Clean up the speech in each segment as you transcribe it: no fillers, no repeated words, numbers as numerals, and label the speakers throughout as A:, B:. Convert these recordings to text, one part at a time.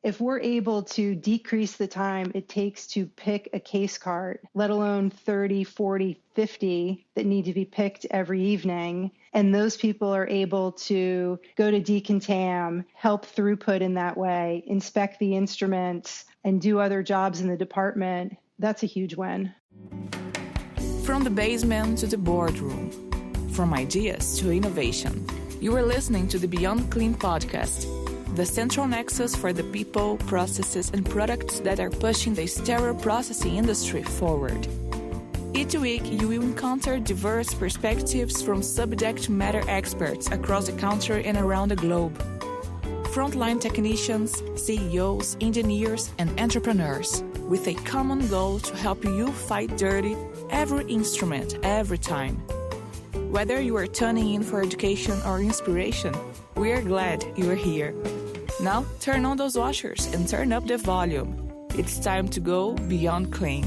A: if we're able to decrease the time it takes to pick a case cart, let alone 30, 40, 50 that need to be picked every evening, and those people are able to go to decontam, help throughput in that way, inspect the instruments, and do other jobs in the department, that's a huge win.
B: From the basement to the boardroom, from ideas to innovation, you are listening to the Beyond Clean podcast, the central nexus for the people, processes, and products that are pushing the sterile processing industry forward. Each week, you will encounter diverse perspectives from subject matter experts across the country and around the globe. Frontline technicians, CEOs, engineers, and entrepreneurs, with a common goal to help you fight dirty every instrument, every time. Whether you are tuning in for education or inspiration, we are glad you are here. Now, turn on those washers and turn up the volume. It's time to go beyond clean.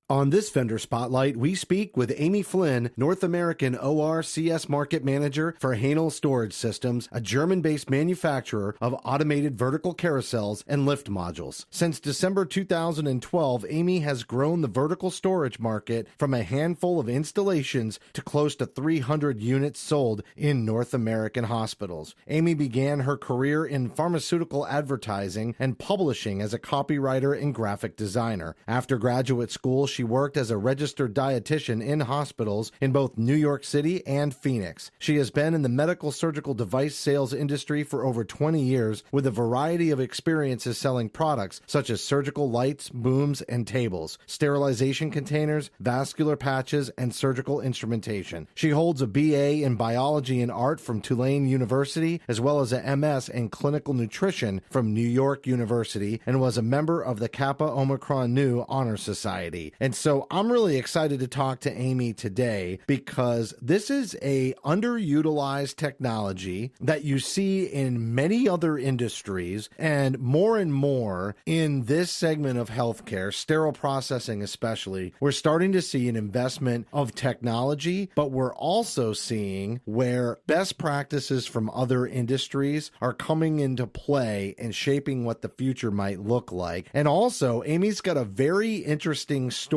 C: On this Vendor Spotlight, we speak with Amy Flynn, North American ORCS Market Manager for Hänel Storage Systems, a German-based manufacturer of automated vertical carousels and lift modules. Since December 2012, Amy has grown the vertical storage market from a handful of installations to close to 300 units sold in North American hospitals. Amy began her career in pharmaceutical advertising and publishing as a copywriter and graphic designer. After graduate school, she worked as a registered dietitian in hospitals in both New York City and Phoenix. She has been in the medical surgical device sales industry for over 20 years with a variety of experiences selling products such as surgical lights, booms, and tables, sterilization containers, vascular patches, and surgical instrumentation. She holds a BA in biology and art from Tulane University, as well as a MS in clinical nutrition from New York University, and was a member of the Kappa Omicron Nu Honor Society. And so I'm really excited to talk to Amy today because this is a underutilized technology that you see in many other industries and more in this segment of healthcare, sterile processing especially. We're starting to see an investment of technology, but we're also seeing where best practices from other industries are coming into play and shaping what the future might look like. And also, Amy's got a very interesting story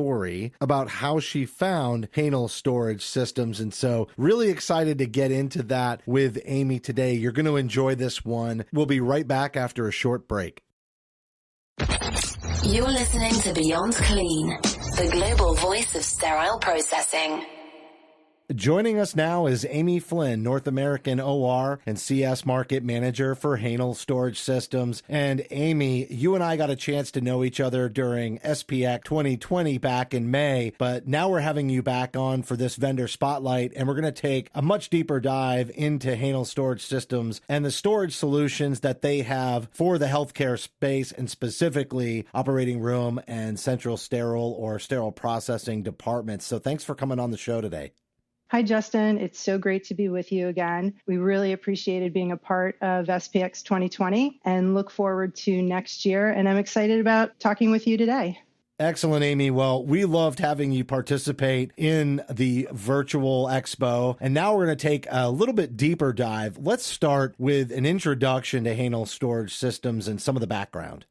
C: about how she found Hänel Storage Systems. And so really excited to get into that with Amy today. You're going to enjoy this one. We'll be right back after a short break.
D: You're listening to Beyond Clean, the global voice of sterile processing.
C: Joining us now is Amy Flynn, North American OR and CS Market Manager for Hänel Storage Systems. And Amy, you and I got a chance to know each other during SPX 2020 back in May, but now we're having you back on for this vendor spotlight, and we're going to take a much deeper dive into Hänel Storage Systems and the storage solutions that they have for the healthcare space, and specifically operating room and central sterile or sterile processing departments. So thanks for coming on the show today.
A: Hi, Justin. It's so great to be with you again. We really appreciated being a part of SPX 2020 and look forward to next year. And I'm excited about talking with you today.
C: Excellent, Amy. Well, we loved having you participate in the virtual expo. And now we're going to take a little bit deeper dive. Let's start with an introduction to Hänel Storage Systems and some of the background.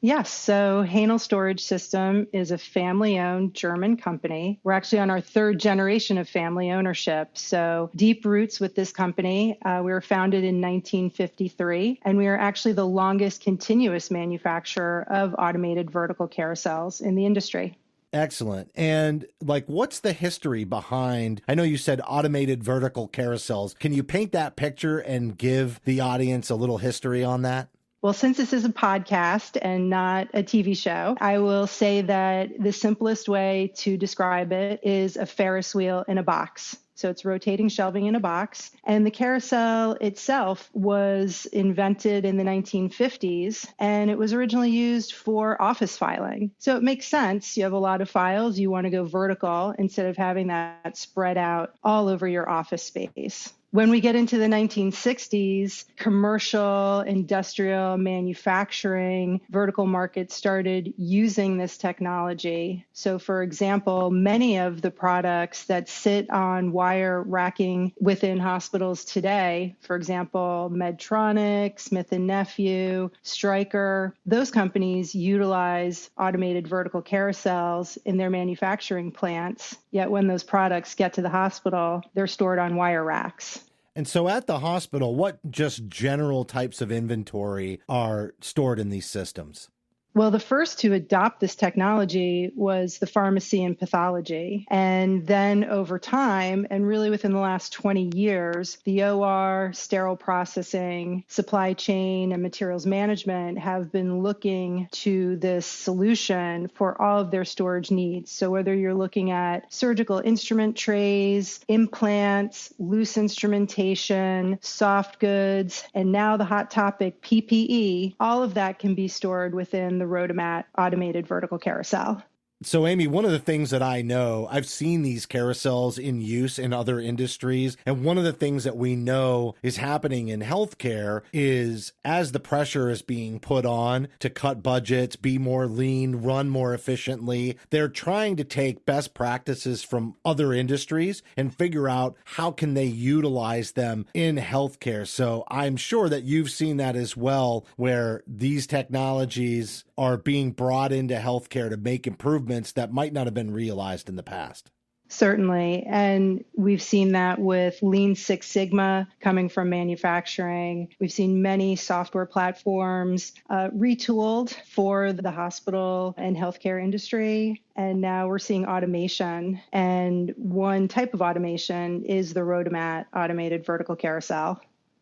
A: Yes. So Hänel Storage System is a family-owned German company. We're actually on our third generation of family ownership. So deep roots with this company. We were founded in 1953, and we are actually the longest continuous manufacturer of automated vertical carousels in the industry.
C: Excellent. And what's the history behind, I know you said automated vertical carousels. Can you paint that picture and give the audience a little history on that?
A: Well, since this is a podcast and not a TV show, I will say that the simplest way to describe it is a Ferris wheel in a box. So it's rotating shelving in a box. And the carousel itself was invented in the 1950s, and it was originally used for office filing. So it makes sense. You have a lot of files. You want to go vertical instead of having that spread out all over your office space. When we get into the 1960s, commercial, industrial, manufacturing, vertical markets started using this technology. So, for example, many of the products that sit on wire racking within hospitals today, for example, Medtronic, Smith & Nephew, Stryker, those companies utilize automated vertical carousels in their manufacturing plants. Yet when those products get to the hospital, they're stored on wire racks.
C: And so at the hospital, what just general types of inventory are stored in these systems?
A: Well, the first to adopt this technology was the pharmacy and pathology. And then over time, and really within the last 20 years, the OR, sterile processing, supply chain, and materials management have been looking to this solution for all of their storage needs. So whether you're looking at surgical instrument trays, implants, loose instrumentation, soft goods, and now the hot topic, PPE, all of that can be stored within the Rotomat automated vertical carousel.
C: So, Amy, one of the things that I know, I've seen these carousels in use in other industries. And one of the things that we know is happening in healthcare is as the pressure is being put on to cut budgets, be more lean, run more efficiently, they're trying to take best practices from other industries and figure out how can they utilize them in healthcare. So I'm sure that you've seen that as well, where these technologies are being brought into healthcare to make improvements that might not have been realized in the past.
A: Certainly. And we've seen that with Lean Six Sigma coming from manufacturing. We've seen many software platforms retooled for the hospital and healthcare industry. And now we're seeing automation. And one type of automation is the Rotomat automated vertical carousel.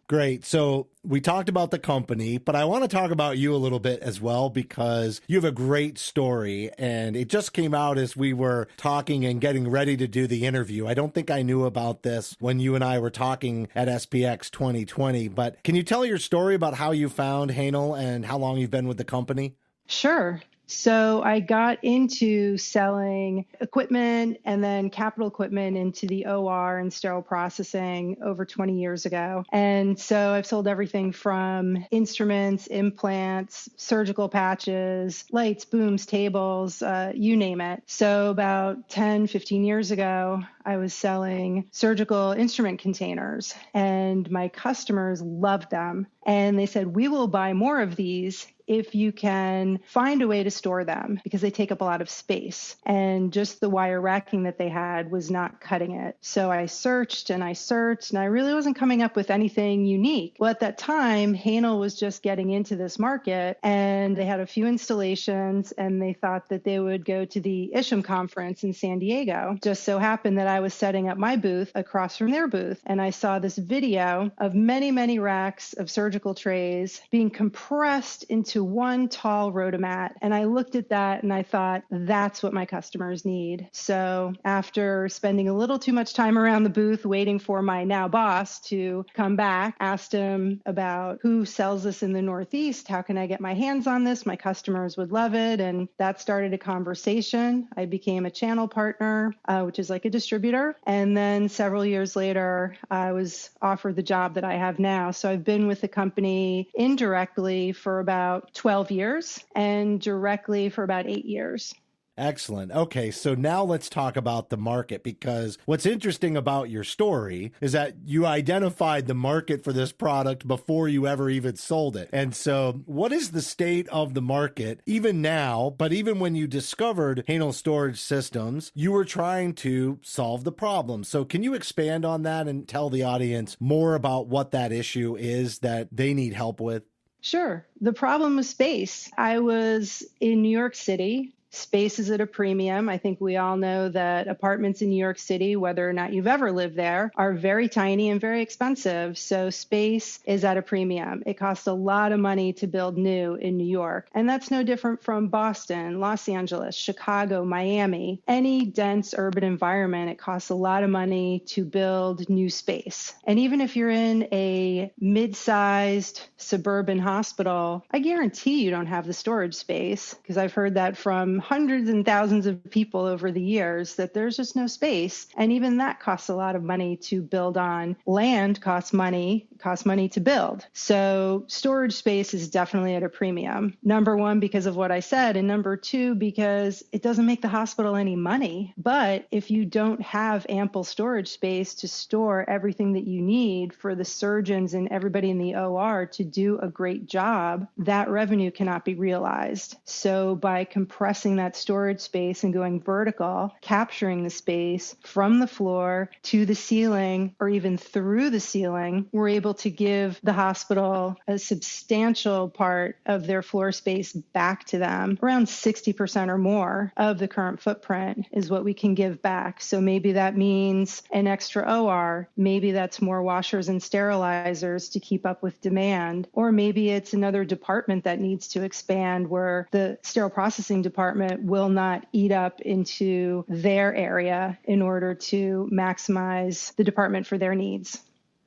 C: Great. So we talked about the company, but I want to talk about you a little bit as well, because you have a great story and it just came out as we were talking and getting ready to do the interview. I don't think I knew about this when you and I were talking at SPX 2020, but can you tell your story about how you found Hänel and how long you've been with the company?
A: Sure. So I got into selling equipment and then capital equipment into the OR and sterile processing over 20 years ago. And so I've sold everything from instruments, implants, surgical patches, lights, booms, tables, you name it. So about 10, 15 years ago, I was selling surgical instrument containers and my customers loved them. And they said, we will buy more of these if you can find a way to store them, because they take up a lot of space. And just the wire racking that they had was not cutting it. So I searched and I really wasn't coming up with anything unique. Well, at that time, Hänel was just getting into this market and they had a few installations and they thought that they would go to the ISHM conference in San Diego. Just so happened that I was setting up my booth across from their booth and I saw this video of many, many racks of surgical trays being compressed into one tall Rotomat. And I looked at that and I thought, that's what my customers need. So after spending a little too much time around the booth waiting for my now boss to come back, asked him about who sells this in the Northeast. How can I get my hands on this? My customers would love it. And that started a conversation. I became a channel partner, which is like a distributor. And then several years later, I was offered the job that I have now. So I've been with the company indirectly for about 12 years and directly for about 8 years.
C: Excellent. Okay, so now let's talk about the market, because what's interesting about your story is that you identified the market for this product before you ever even sold it. And so what is the state of the market even now, but even when you discovered Hänel Storage Systems, you were trying to solve the problem. So can you expand on that and tell the audience more about what that issue is that they need help with?
A: Sure. The problem was space. I was in New York City. Space is at a premium. I think we all know that apartments in New York City, whether or not you've ever lived there, are very tiny and very expensive. So space is at a premium. It costs a lot of money to build new in New York. And that's no different from Boston, Los Angeles, Chicago, Miami. Any dense urban environment, it costs a lot of money to build new space. And even if you're in a mid-sized suburban hospital, I guarantee you don't have the storage space, because I've heard that from hundreds and thousands of people over the years that there's just no space. And even that costs a lot of money to build on. Land costs money to build. So storage space is definitely at a premium. Number one, because of what I said. And number two, because it doesn't make the hospital any money. But if you don't have ample storage space to store everything that you need for the surgeons and everybody in the OR to do a great job, that revenue cannot be realized. So by compressing that storage space and going vertical, capturing the space from the floor to the ceiling or even through the ceiling, we're able to give the hospital a substantial part of their floor space back to them. Around 60% or more of the current footprint is what we can give back. So maybe that means an extra OR. Maybe that's more washers and sterilizers to keep up with demand. Or maybe it's another department that needs to expand where the sterile processing department will not eat up into their area in order to maximize the department for their needs.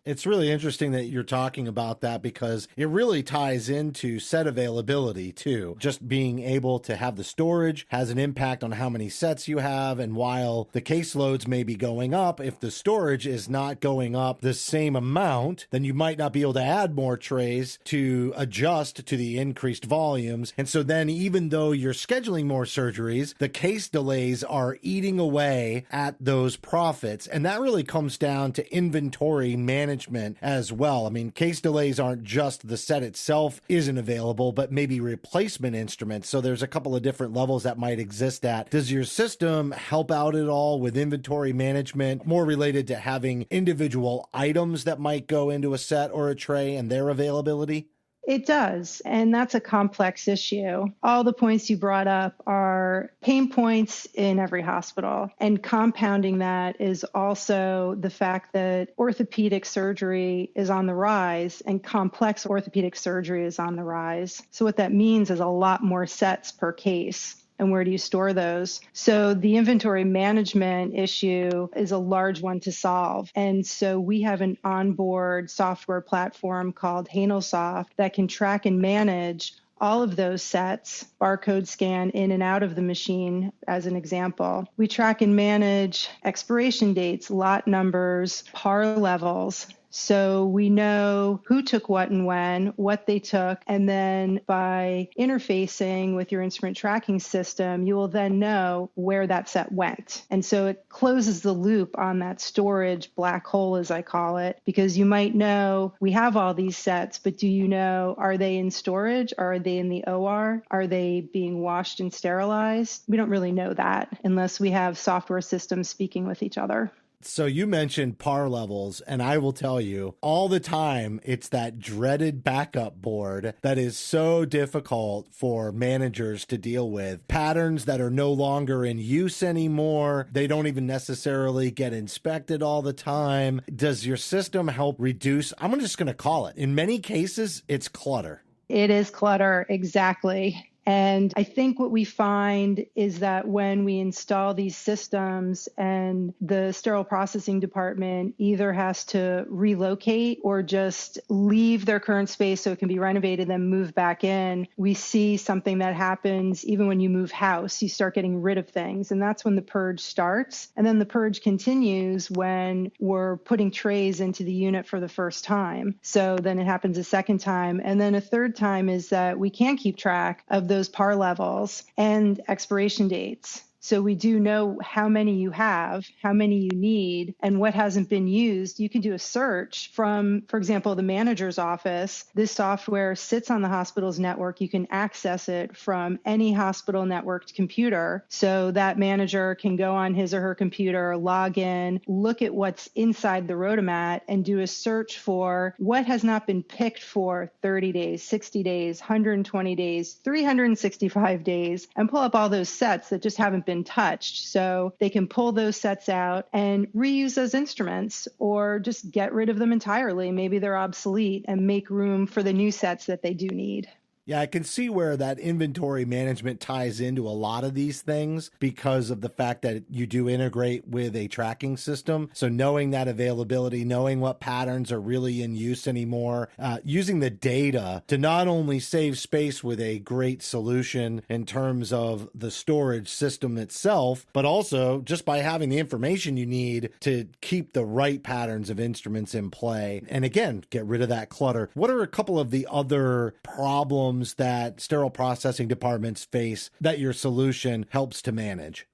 C: It's really interesting that you're talking about that because it really ties into set availability too. Just being able to have the storage has an impact on how many sets you have. And while the caseloads may be going up, if the storage is not going up the same amount, then you might not be able to add more trays to adjust to the increased volumes. And so then even though you're scheduling more surgeries, the case delays are eating away at those profits. And that really comes down to inventory management as well. I mean, case delays aren't just the set itself isn't available, but maybe replacement instruments. So there's a couple of different levels that might exist at. Does your system help out at all with inventory management, more related to having individual items that might go into a set or a tray and their availability?
A: It does, and that's a complex issue. All the points you brought up are pain points in every hospital, and compounding that is also the fact that orthopedic surgery is on the rise and complex orthopedic surgery is on the rise. So what that means is a lot more sets per case. And where do you store those? So the inventory management issue is a large one to solve. And so we have an onboard software platform called Hänel that can track and manage all of those sets, barcode scan in and out of the machine, as an example. We track and manage expiration dates, lot numbers, par levels. So we know who took what and when, what they took, and then by interfacing with your instrument tracking system, you will then know where that set went. And so it closes the loop on that storage black hole, as I call it, because you might know we have all these sets, but do you know, are they in storage? Are they in the OR? Are they being washed and sterilized? We don't really know that unless we have software systems speaking with each other.
C: So you mentioned par levels, and I will tell you all the time, it's that dreaded backup board that is so difficult for managers to deal with. Patterns that are no longer in use anymore. They don't even necessarily get inspected all the time. Does your system help reduce? I'm just going to call it. In many cases, it's clutter.
A: It is clutter, exactly. And I think what we find is that when we install these systems and the sterile processing department either has to relocate or just leave their current space so it can be renovated, then move back in, we see something that happens even when you move house. You start getting rid of things. And that's when the purge starts. And then the purge continues when we're putting trays into the unit for the first time. So then it happens a second time. And then a third time is that we can't keep track of those par levels and expiration dates. So we do know how many you have, how many you need, and what hasn't been used. You can do a search from, for example, the manager's office. This software sits on the hospital's network. You can access it from any hospital networked computer. So that manager can go on his or her computer, log in, look at what's inside the rotomat, and do a search for what has not been picked for 30 days, 60 days, 120 days, 365 days, and pull up all those sets that just haven't been touched. So they can pull those sets out and reuse those instruments or just get rid of them entirely. Maybe they're obsolete and make room for the new sets that they do need.
C: Yeah, I can see where that inventory management ties into a lot of these things because of the fact that you do integrate with a tracking system. So knowing that availability, knowing what patterns are really in use anymore, using the data to not only save space with a great solution in terms of the storage system itself, but also just by having the information you need to keep the right patterns of instruments in play. And again, get rid of that clutter. What are a couple of the other problems that sterile processing departments face that your solution helps to manage?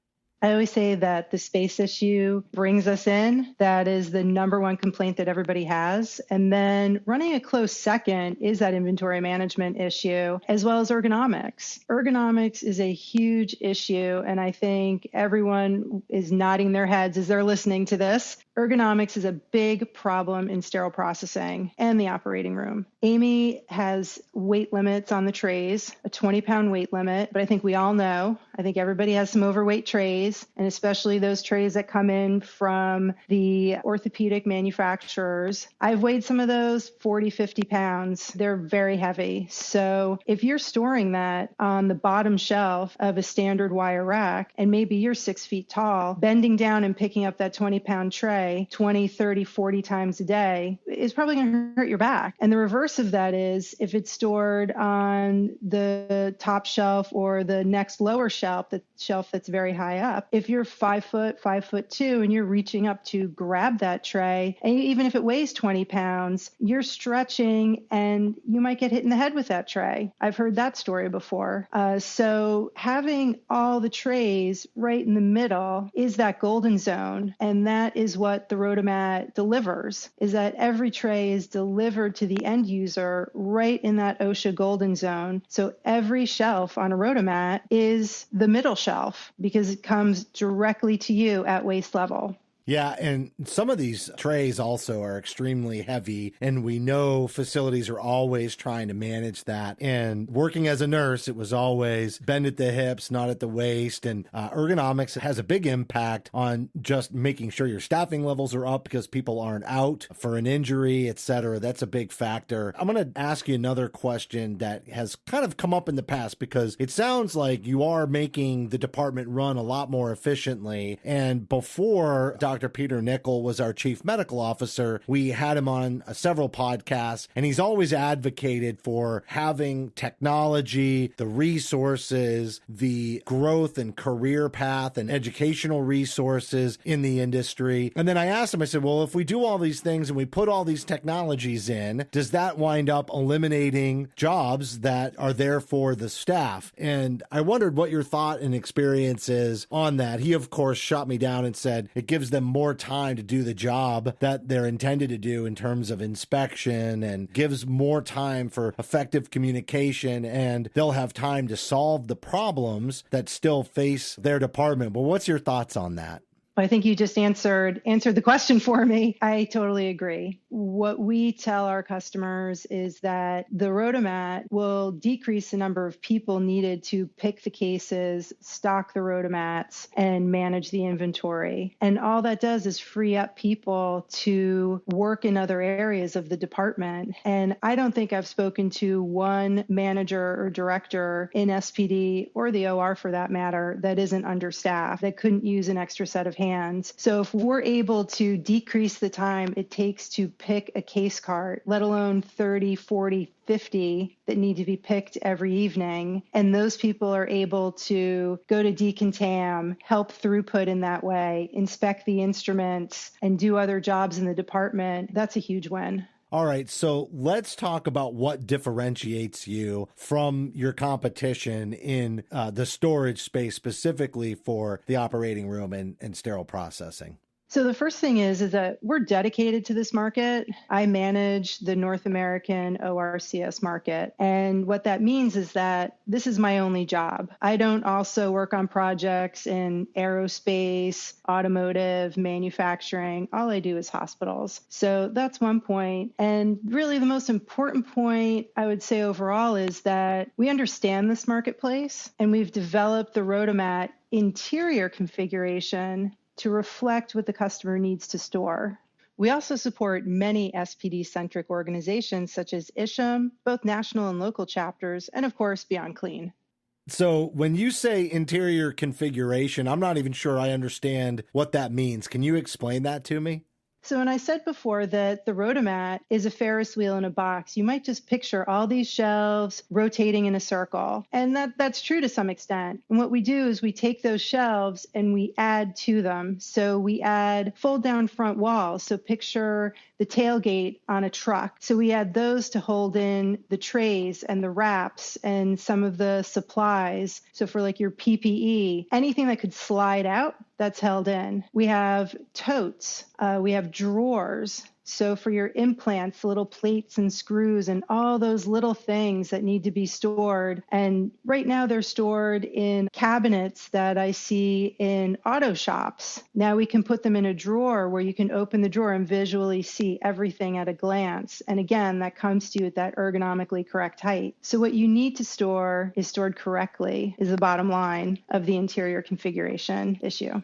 A: I always say that the space issue brings us in. That is the number one complaint that everybody has. And then running a close second is that inventory management issue, as well as ergonomics. Ergonomics is a huge issue, and I think everyone is nodding their heads as they're listening to this. Ergonomics is a big problem in sterile processing and the operating room. Amy has weight limits on the trays, a 20-pound weight limit, but I think we all know, I think everybody has some overweight trays, and especially those trays that come in from the orthopedic manufacturers. I've weighed some of those 40, 50 pounds. They're very heavy. So if you're storing that on the bottom shelf of a standard wire rack, and maybe you're 6 feet tall, bending down and picking up that 20-pound tray 20, 30, 40 times a day is probably going to hurt your back. And the reverse of that is if it's stored on the top shelf or the next lower shelf, the shelf that's very high up, if you're 5 foot, 5'2", and you're reaching up to grab that tray, and even if it weighs 20 pounds, you're stretching and you might get hit in the head with that tray. I've heard that story before. So having all the trays right in the middle is that golden zone. And that is what the Rotomat delivers, is that every tray is delivered to the end user right in that OSHA golden zone. So every shelf on a Rotomat is the middle shelf because it comes directly to you at waist level.
C: Yeah, and some of these trays also are extremely heavy, and we know facilities are always trying to manage that. And working as a nurse, it was always bend at the hips, not at the waist. And ergonomics has a big impact on just making sure your staffing levels are up because people aren't out for an injury, et cetera. That's a big factor. I'm going to ask you another question that has kind of come up in the past because it sounds like you are making the department run a lot more efficiently. And before Dr. Peter Nickel was our chief medical officer, we had him on several podcasts, and he's always advocated for having technology, the resources, the growth and career path and educational resources in the industry. And then I asked him, I said, well, if we do all these things and we put all these technologies in, does that wind up eliminating jobs that are there for the staff? And I wondered what your thought and experience is on that. He, of course, shot me down and said it gives them more time to do the job that they're intended to do in terms of inspection and gives more time for effective communication, and they'll have time to solve the problems that still face their department. But what's your thoughts on that?
A: I think you just answered the question for me. I totally agree. What we tell our customers is that the Rotomat will decrease the number of people needed to pick the cases, stock the Rotomats, and manage the inventory. And all that does is free up people to work in other areas of the department. And I don't think I've spoken to one manager or director in SPD or the OR for that matter that isn't understaffed, that couldn't use an extra set of hands. So if we're able to decrease the time it takes to pick a case cart, let alone 30, 40, 50 that need to be picked every evening, and those people are able to go to decontam, help throughput in that way, inspect the instruments, and do other jobs in the department, that's a huge win.
C: All right, so let's talk about what differentiates you from your competition in the storage space, specifically for the operating room and sterile processing.
A: So the first thing is that we're dedicated to this market. I manage the North American ORCS market. And what that means is that this is my only job. I don't also work on projects in aerospace, automotive, manufacturing. All I do is hospitals. So that's one point. And really the most important point I would say overall is that we understand this marketplace, and we've developed the Rotomat interior configuration to reflect what the customer needs to store. We also support many SPD-centric organizations such as ISHM, both national and local chapters, and of course, Beyond Clean.
C: So when you say interior configuration, I'm not even sure I understand what that means. Can you explain that to me?
A: So when I said before that the Rotomat is a Ferris wheel in a box, you might just picture all these shelves rotating in a circle. And that's true to some extent. And what we do is we take those shelves and we add to them. So we add fold down front walls. So picture the tailgate on a truck. So we add those to hold in the trays and the wraps and some of the supplies. So for like your PPE, anything that could slide out, that's held in. We have totes. We have drawers. So for your implants, little plates and screws and all those little things that need to be stored. And right now they're stored in cabinets that I see in auto shops. Now we can put them in a drawer where you can open the drawer and visually see everything at a glance. And again, that comes to you at that ergonomically correct height. So what you need to store is stored correctly is the bottom line of the interior configuration issue.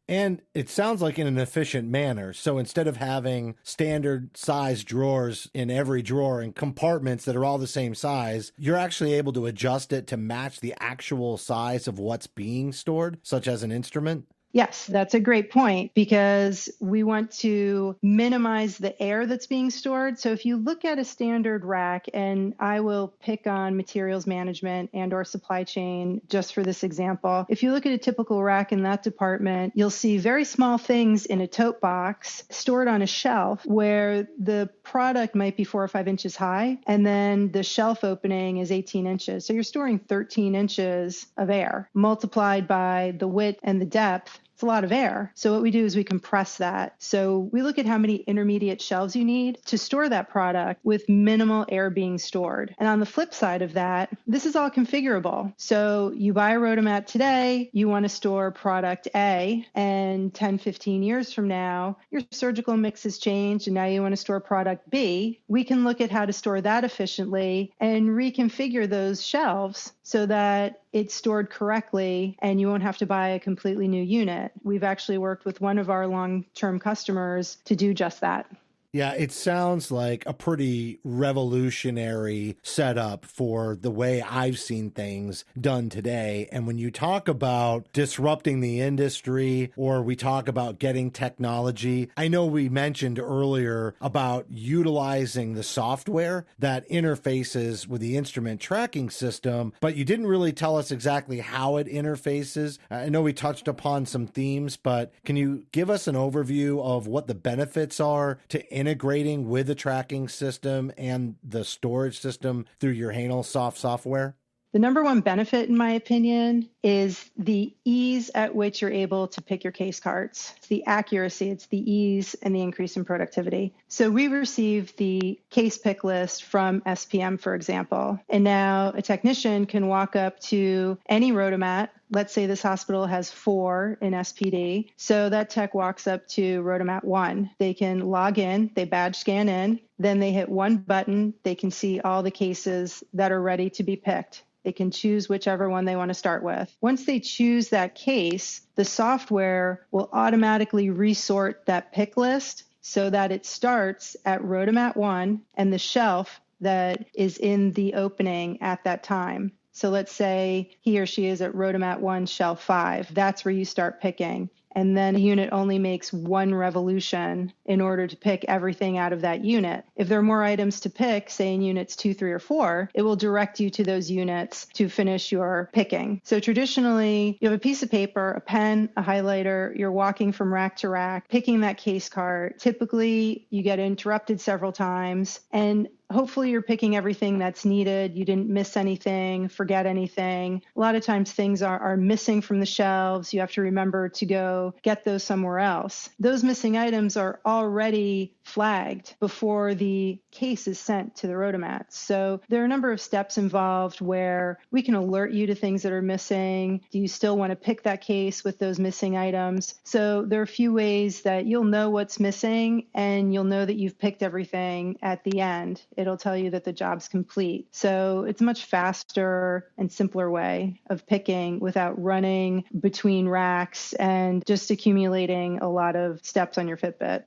C: And it sounds like in an efficient manner. So instead of having standard size drawers in every drawer and compartments that are all the same size, you're actually able to adjust it to match the actual size of what's being stored, such as an instrument.
A: Yes, that's a great point because we want to minimize the air that's being stored. So if you look at a standard rack, and I will pick on materials management and or supply chain just for this example, if you look at a typical rack in that department, you'll see very small things in a tote box stored on a shelf where the product might be 4 or 5 inches high, and then the shelf opening is 18 inches. So you're storing 13 inches of air multiplied by the width and the depth. It's a lot of air. So what we do is we compress that. So we look at how many intermediate shelves you need to store that product with minimal air being stored. And on the flip side of that, this is all configurable. So you buy a Rotomat today, you want to store product A, and 10, 15 years from now, your surgical mix has changed and now you want to store product B. We can look at how to store that efficiently and reconfigure those shelves so that it's stored correctly and you won't have to buy a completely new unit. We've actually worked with one of our long-term customers to do just that.
C: Yeah, it sounds like a pretty revolutionary setup for the way I've seen things done today. And when you talk about disrupting the industry or we talk about getting technology, I know we mentioned earlier about utilizing the software that interfaces with the instrument tracking system, but you didn't really tell us exactly how it interfaces. I know we touched upon some themes, but can you give us an overview of what the benefits are to integrating with the tracking system and the storage system through your Hänel software?
A: The number one benefit, in my opinion, is the ease at which you're able to pick your case carts. It's the accuracy, it's the ease, and the increase in productivity. So we receive the case pick list from SPM, for example, and now a technician can walk up to any Rotomat. Let's say this hospital has 4 in SPD. So that tech walks up to Rotomat 1. They can log in, they badge scan in, then they hit one button. They can see all the cases that are ready to be picked. They can choose whichever one they want to start with. Once they choose that case, the software will automatically resort that pick list so that it starts at Rotomat 1 and the shelf that is in the opening at that time. So let's say he or she is at Rotomat 1, shelf 5. That's where you start picking. And then a unit only makes one revolution in order to pick everything out of that unit. If there are more items to pick, say in units 2, 3, or 4, it will direct you to those units to finish your picking. So traditionally, you have a piece of paper, a pen, a highlighter, you're walking from rack to rack, picking that case cart. Typically, you get interrupted several times, and hopefully you're picking everything that's needed. You didn't miss anything, forget anything. A lot of times things are missing from the shelves. You have to remember to go get those somewhere else. Those missing items are already flagged before the case is sent to the Rotomat. So there are a number of steps involved where we can alert you to things that are missing. Do you still want to pick that case with those missing items? So there are a few ways that you'll know what's missing and you'll know that you've picked everything at the end. It'll tell you that the job's complete. So it's a much faster and simpler way of picking without running between racks and just accumulating a lot of steps on your Fitbit.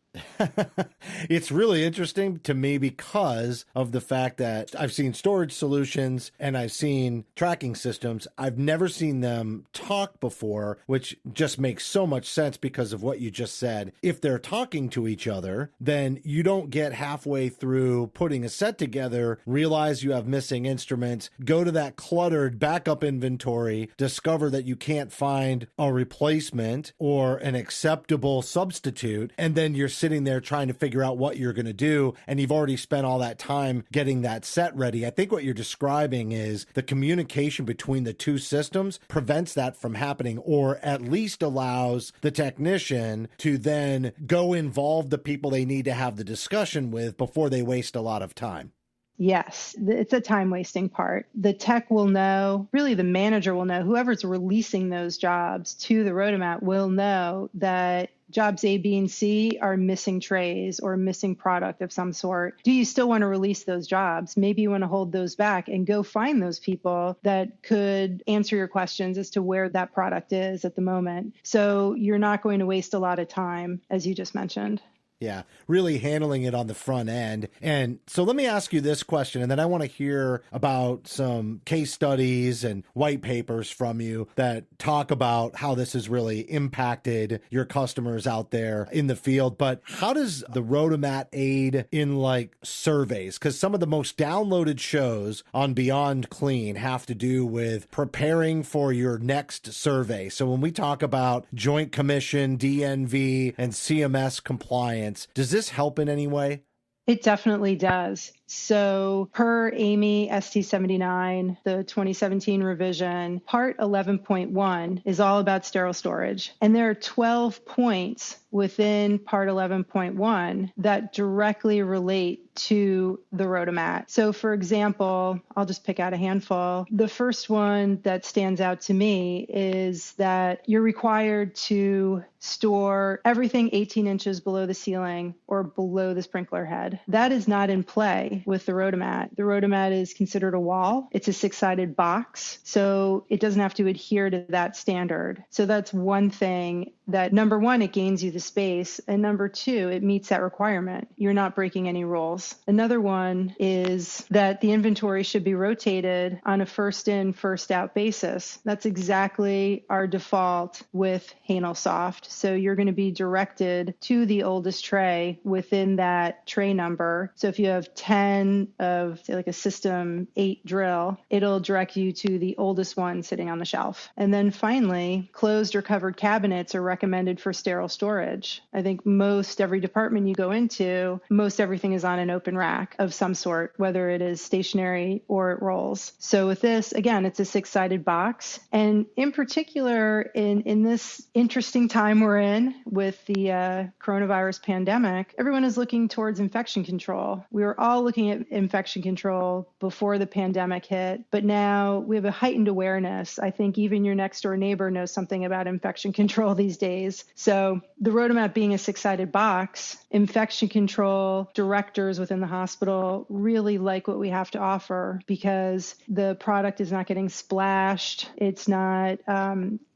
C: It's really interesting to me because of the fact that I've seen storage solutions and I've seen tracking systems. I've never seen them talk before, which just makes so much sense because of what you just said. If they're talking to each other, then you don't get halfway through putting a set together, realize you have missing instruments, go to that cluttered backup inventory, discover that you can't find a replacement or an acceptable substitute, and then you're sitting there trying to figure out what you're going to do, and you've already spent all that time getting that set ready. I think what you're describing is the communication between the two systems prevents that from happening, or at least allows the technician to then go involve the people they need to have the discussion with before they waste a lot of time.
A: Yes, it's a time wasting part. The tech will know, really the manager will know, whoever's releasing those jobs to the Rotomat will know that jobs A, B, and C are missing trays or missing product of some sort. Do you still want to release those jobs? Maybe you want to hold those back and go find those people that could answer your questions as to where that product is at the moment. So you're not going to waste a lot of time, as you just mentioned.
C: Yeah, really handling it on the front end. And so let me ask you this question, and then I want to hear about some case studies and white papers from you that talk about how this has really impacted your customers out there in the field. But how does the Rotomat aid in like surveys? Because some of the most downloaded shows on Beyond Clean have to do with preparing for your next survey. So when we talk about Joint Commission, DNV, and CMS compliance, does this help in any way?
A: It definitely does. So per AAMI ST79, the 2017 revision, Part 11.1 is all about sterile storage. And there are 12 points within Part 11.1 that directly relate to the Rotomat. So for example, I'll just pick out a handful. The first one that stands out to me is that you're required to store everything 18 inches below the ceiling or below the sprinkler head. That is not in play with the Rotomat. The Rotomat is considered a wall. It's a 6-sided box, so it doesn't have to adhere to that standard. So that's one thing that, number one, it gains you the space, and number two, it meets that requirement. You're not breaking any rules. Another one is that the inventory should be rotated on a first in, first out basis. That's exactly our default with Hänel Soft. So you're going to be directed to the oldest tray within that tray number. So if you have 10 of, say, like a System 8 drill, it'll direct you to the oldest one sitting on the shelf. And then finally, closed or covered cabinets are recommended for sterile storage. I think most every department you go into, most everything is on an open rack of some sort, whether it is stationary or it rolls. So with this, again, it's a 6-sided box. And in particular, in this interesting time we're in with the coronavirus pandemic, everyone is looking towards infection control. We were all looking at infection control before the pandemic hit, but now we have a heightened awareness. I think even your next door neighbor knows something about infection control these days. So the Rotomat being a 6-sided box, infection control directors within the hospital really like what we have to offer because the product is not getting splashed. It's not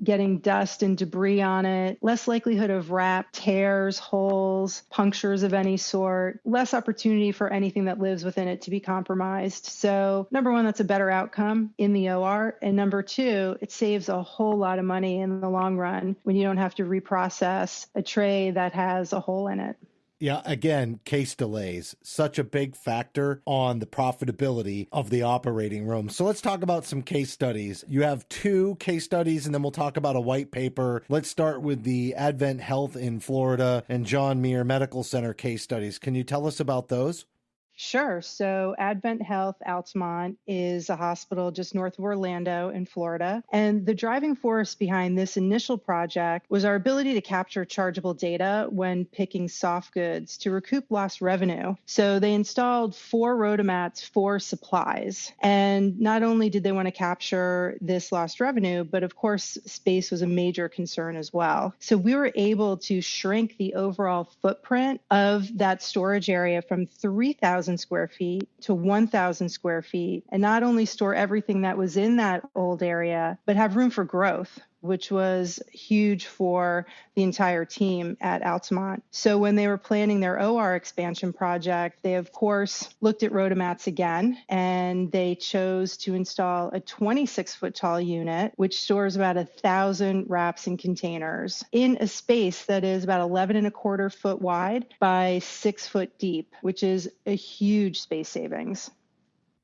A: getting dust and debris on it. Less likelihood of wrap tears, holes, punctures of any sort. Less opportunity for anything that lives within it to be compromised. So number one, that's a better outcome in the OR. And number two, it saves a whole lot of money in the long run when you don't have to reprocess a tray that has a hole in it.
C: Yeah, again, case delays, such a big factor on the profitability of the operating room. So let's talk about some case studies. You have 2 case studies, and then we'll talk about a white paper. Let's start with the Advent Health in Florida and John Muir Medical Center case studies. Can you tell us about those?
A: Sure. So Advent Health Altamont is a hospital just north of Orlando in Florida. And the driving force behind this initial project was our ability to capture chargeable data when picking soft goods to recoup lost revenue. So they installed 4 Rotomats for supplies. And not only did they want to capture this lost revenue, but of course, space was a major concern as well. So we were able to shrink the overall footprint of that storage area from 3,000 square feet to 1,000 square feet, and not only store everything that was in that old area, but have room for growth. which was huge for the entire team at Altamont. So when they were planning their OR expansion project, they of course looked at rotomats again, and they chose to install a 26-foot tall unit, which stores about 1,000 wraps and containers in a space that is about 11.25 foot wide by 6 foot deep, which is a huge space savings.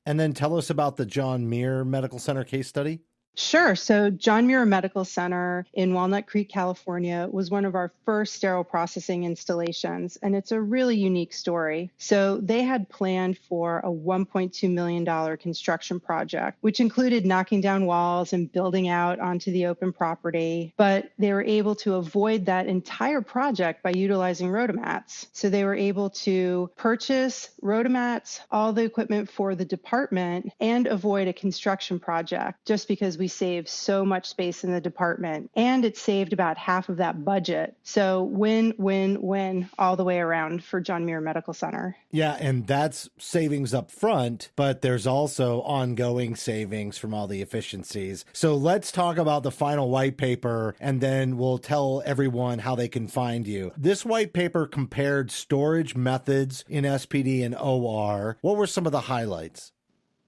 C: And then tell us about the John Muir Medical Center case study.
A: Sure. So John Muir Medical Center in Walnut Creek, California, was one of our first sterile processing installations, and it's a really unique story. So they had planned for a $1.2 million construction project, which included knocking down walls and building out onto the open property, but they were able to avoid that entire project by utilizing rotomats. So they were able to purchase rotomats, all the equipment for the department, and avoid a construction project just because we saved so much space in the department, and it saved about half of that budget. So win, win, win all the way around for John Muir Medical Center.
C: Yeah, and that's savings up front, but there's also ongoing savings from all the efficiencies. So let's talk about the final white paper, and then we'll tell everyone how they can find you. This white paper compared storage methods in SPD and OR. What were some of the highlights?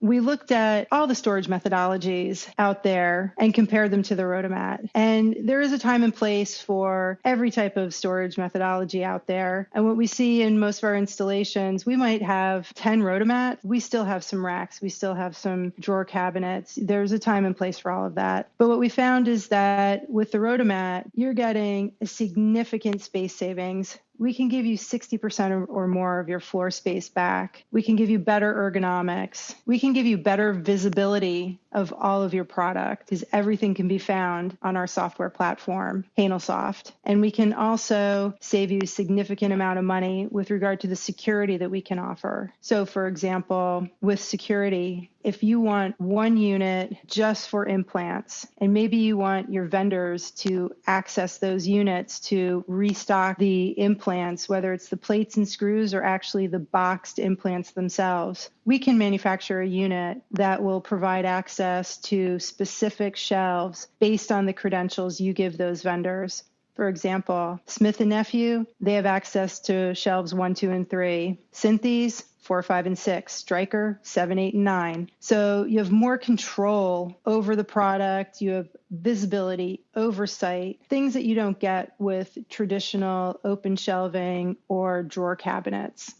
A: We looked at all the storage methodologies out there and compared them to the rotomat. And there is a time and place for every type of storage methodology out there. And what we see in most of our installations, we might have 10 rotomats. We still have some racks. We still have some drawer cabinets. There's a time and place for all of that. But what we found is that with the rotomat, you're getting a significant space savings. We can give you 60% or more of your floor space back. We can give you better ergonomics. We can give you better visibility of all of your product because everything can be found on our software platform, HänelSoft. And we can also save you a significant amount of money with regard to the security that we can offer. So for example, with security, if you want one unit just for implants, and maybe you want your vendors to access those units to restock the implants, whether it's the plates and screws or actually the boxed implants themselves, we can manufacture a unit that will provide access to specific shelves based on the credentials you give those vendors. For example, Smith & Nephew, they have access to shelves 1, 2, and 3. Synthes, 4, 5, and 6. Stryker, 7, 8, and 9. So you have more control over the product. You have visibility, oversight, things that you don't get with traditional open shelving or drawer cabinets.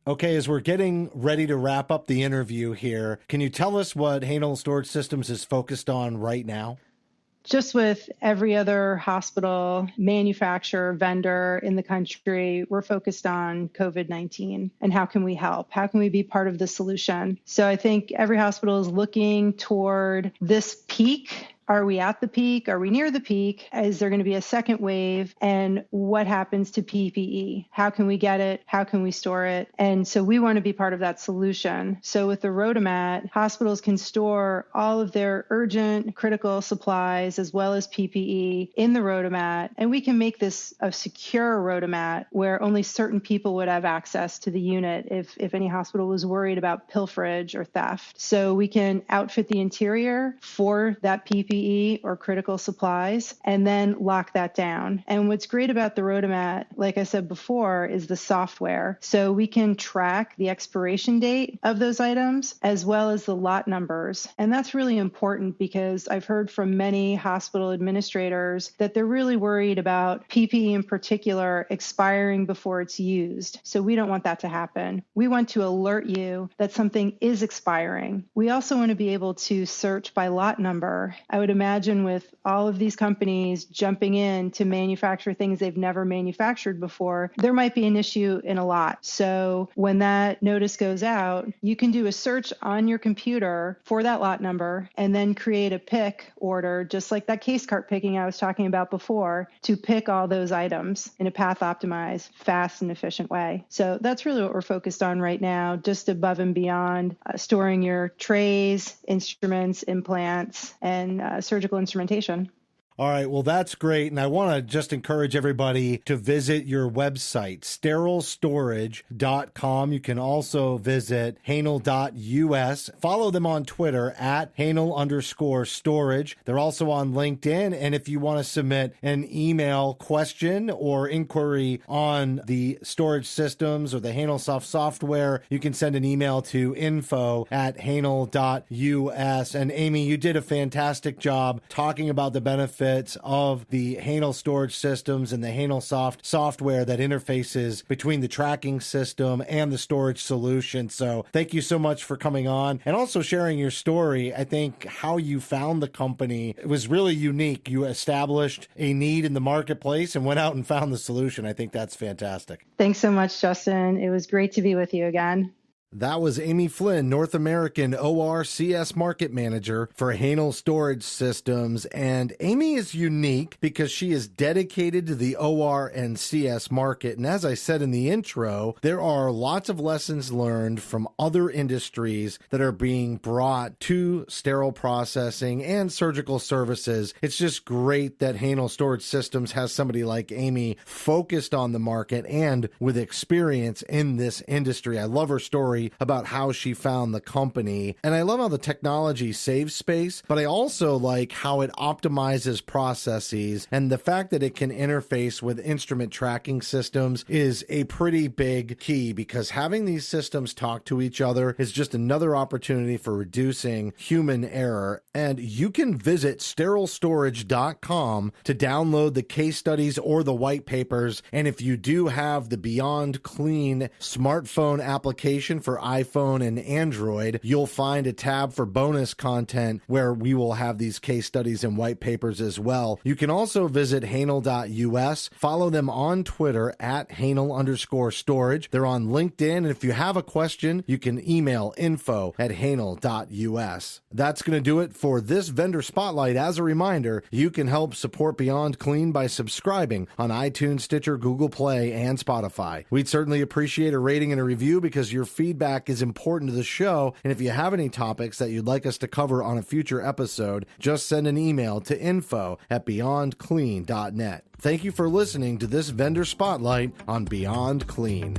C: Okay, as we're getting ready to wrap up the interview here, can you tell us what Hänel Storage Systems is focused on right now?
A: Just with every other hospital, manufacturer, vendor in the country, we're focused on COVID-19 and how can we help? How can we be part of the solution? So I think every hospital is looking toward this peak. Are we at the peak? Are we near the peak? Is there going to be a second wave? And what happens to PPE? How can we get it? How can we store it? And so we want to be part of that solution. So with the rotomat, hospitals can store all of their urgent critical supplies as well as PPE in the rotomat. And we can make this a secure rotomat where only certain people would have access to the unit if any hospital was worried about pilferage or theft. So we can outfit the interior for that PPE or critical supplies, and then lock that down. And what's great about the rotomat, like I said before, is the software. So we can track the expiration date of those items as well as the lot numbers. And that's really important because I've heard from many hospital administrators that they're really worried about PPE in particular expiring before it's used. So we don't want that to happen. We want to alert you that something is expiring. We also want to be able to search by lot number. I would imagine with all of these companies jumping in to manufacture things they've never manufactured before, there might be an issue in a lot. So when that notice goes out, you can do a search on your computer for that lot number and then create a pick order, just like that case cart picking I was talking about before, to pick all those items in a path optimized, fast and efficient way. So that's really what we're focused on right now, just above and beyond storing your trays, instruments, implants, and surgical instrumentation.
C: All right, well, that's great. And I want to just encourage everybody to visit your website, sterilestorage.com. You can also visit Hänel.us. Follow them on Twitter at Hänel_storage. They're also on LinkedIn. And if you want to submit an email question or inquiry on the storage systems or the HänelSoft software, you can send an email to info@Hänel.us. And Amy, you did a fantastic job talking about the benefits of the Hänel storage systems and the HänelSoft software that interfaces between the tracking system and the storage solution. So thank you so much for coming on and also sharing your story. I think how you found the company was really unique. You established a need in the marketplace and went out and found the solution. I think that's fantastic.
A: Thanks so much, Justin. It was great to be with you again.
C: That was Amy Flynn, North American ORCS Market Manager for Hänel Storage Systems. And Amy is unique because she is dedicated to the OR and CS market. And as I said in the intro, there are lots of lessons learned from other industries that are being brought to sterile processing and surgical services. It's just great that Hänel Storage Systems has somebody like Amy focused on the market and with experience in this industry. I love her story about how she found the company. And I love how the technology saves space, but I also like how it optimizes processes. And the fact that it can interface with instrument tracking systems is a pretty big key, because having these systems talk to each other is just another opportunity for reducing human error. And you can visit sterilestorage.com to download the case studies or the white papers. And if you do have the Beyond Clean smartphone application for iPhone and Android, you'll find a tab for bonus content where we will have these case studies and white papers as well. You can also visit Hänel.us, follow them on Twitter at Hänel_storage. They're on LinkedIn, and if you have a question, you can email info@Hänel.us. That's going to do it for this Vendor Spotlight. As a reminder, you can help support Beyond Clean by subscribing on iTunes, Stitcher, Google Play, and Spotify. We'd certainly appreciate a rating and a review because your feedback is important to the show. And if you have any topics that you'd like us to cover on a future episode, just send an email to info@beyondclean.net. Thank you for listening to this Vendor Spotlight on Beyond Clean.